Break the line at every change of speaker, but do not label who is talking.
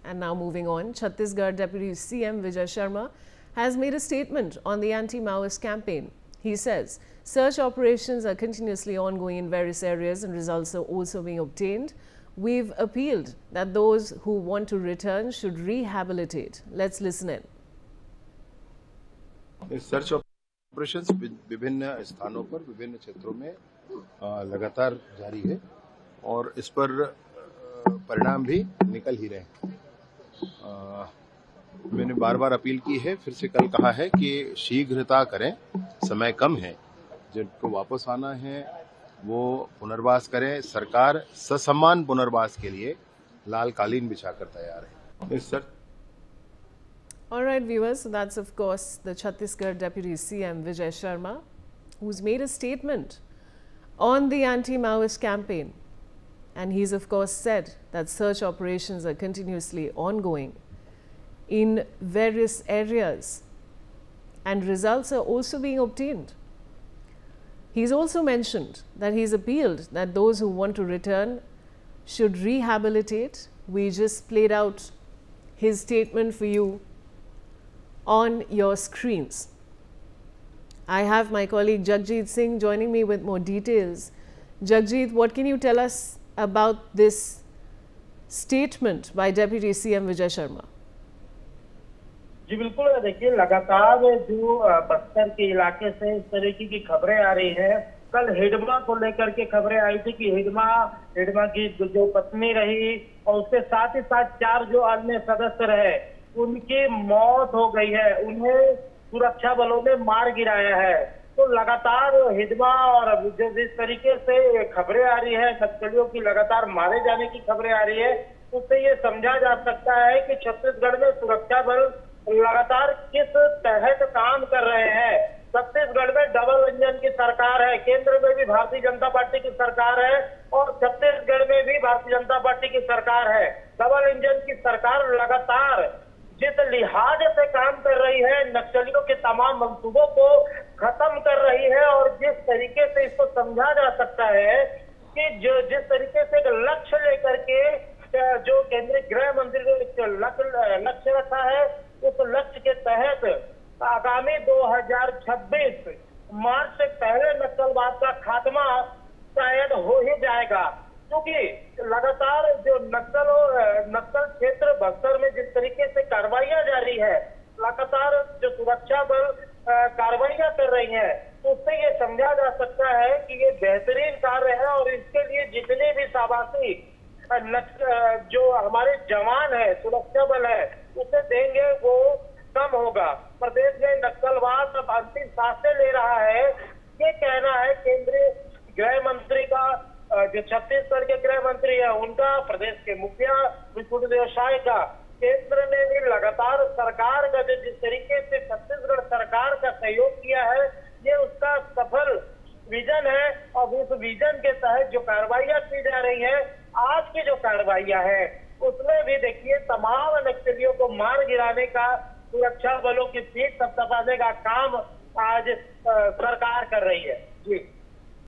And now moving on, Chhattisgarh Deputy CM Vijay Sharma has made a statement on the anti-Maoist campaign. He says search operations are continuously ongoing in various areas and results are also being obtained. We've appealed that those who want to return should rehabilitate. Let's listen in.
Search operations विभिन्न स्थानों पर विभिन्न क्षेत्रों में लगातार जारी है और इस पर परिणाम भी निकल ही रहे हैं। मैंने बार बार अपील की है, फिर से कल कहा है कि शीघ्रता करें, समय कम है, जिनको वापस आना है वो पुनर्वास करें। सरकार ससम्मान पुनर्वास के लिए लाल कालीन बिछाकर तैयार है।
All right, viewers, so that's of course the Chhattisgarh Deputy CM Vijay Sharma, who's made a statement on the anti-Maoist campaign. And he's of course said that search operations are continuously ongoing in various areas and results are also being obtained. He's also mentioned that he's appealed that those who want to return should rehabilitate. We just played out his statement for you on your screens. I have my colleague Jagjit Singh joining me with more details. Jagjit, what can you tell us about this statement by Deputy CM Vijay Sharma?
जी बिल्कुल, देखिए लगातार जो बस्तर के इलाके से इस तरीके की खबरें आ रही है। कल हिडमा को लेकर के खबरें आई थी कि हिडमा की जो पत्नी रही और उसके साथ ही साथ 4 जो अन्य सदस्य रहे उनकी मौत हो गई है, उन्हें सुरक्षा बलों ने मार गिराया है। तो लगातार हिडमा और जिस तरीके से खबरें आ रही है, नक्सलियों की लगातार मारे जाने की खबरें आ रही है, उससे ये समझा जा सकता है कि छत्तीसगढ़ में सुरक्षा बल लगातार किस तहत काम कर रहे हैं। छत्तीसगढ़ में डबल इंजन की सरकार है, केंद्र में भी भारतीय जनता पार्टी की सरकार है और छत्तीसगढ़ में भी भारतीय जनता पार्टी की सरकार है। डबल इंजन की सरकार लगातार जिस लिहाज से काम कर रही है, नक्सलियों के तमाम मंसूबों को खत्म कर रही है और जिस तरीके से इसको समझा जा सकता है कि जिस तरीके से एक लक्ष्य लेकर के जो केंद्रीय गृह मंत्री ने लक्ष्य रखा है, उस लक्ष्य के तहत आगामी 2026 मार्च से पहले नक्सलवाद का खात्मा शायद हो ही जाएगा, क्योंकि लगातार जो नक्सल क्षेत्र बस्तर में जिस तरीके से कार्रवाइयां जारी है, लगातार जो सुरक्षा बल कार्रवाइयां कर रही है, उससे ये समझा जा सकता है कि ये बेहतरीन कार्य है और इसके लिए जितने भी शाबाशी जो हमारे जवान है, सुरक्षा बल है, उसे देंगे वो कम होगा। प्रदेश में नक्सलवाद अब अंतिम सांसें ले रहा है, ये कहना है केंद्रीय गृह मंत्री का, जो छत्तीसगढ़ के गृह मंत्री है उनका, प्रदेश के मुखिया विष्णुदेव साय का। केंद्र ने भी लगातार सरकार का जिस तरीके से छत्तीसगढ़ सरकार का सहयोग किया है, ये उसका सफल विजन है और उस विजन के तहत जो कार्रवाइयां की जा रही है, आज की जो कार्रवाइयां है उसमें भी देखिए तमाम नक्सलियों को मार गिराने का, सुरक्षा बलों की पीठ थपथपाने का काम आज सरकार कर रही है। जी।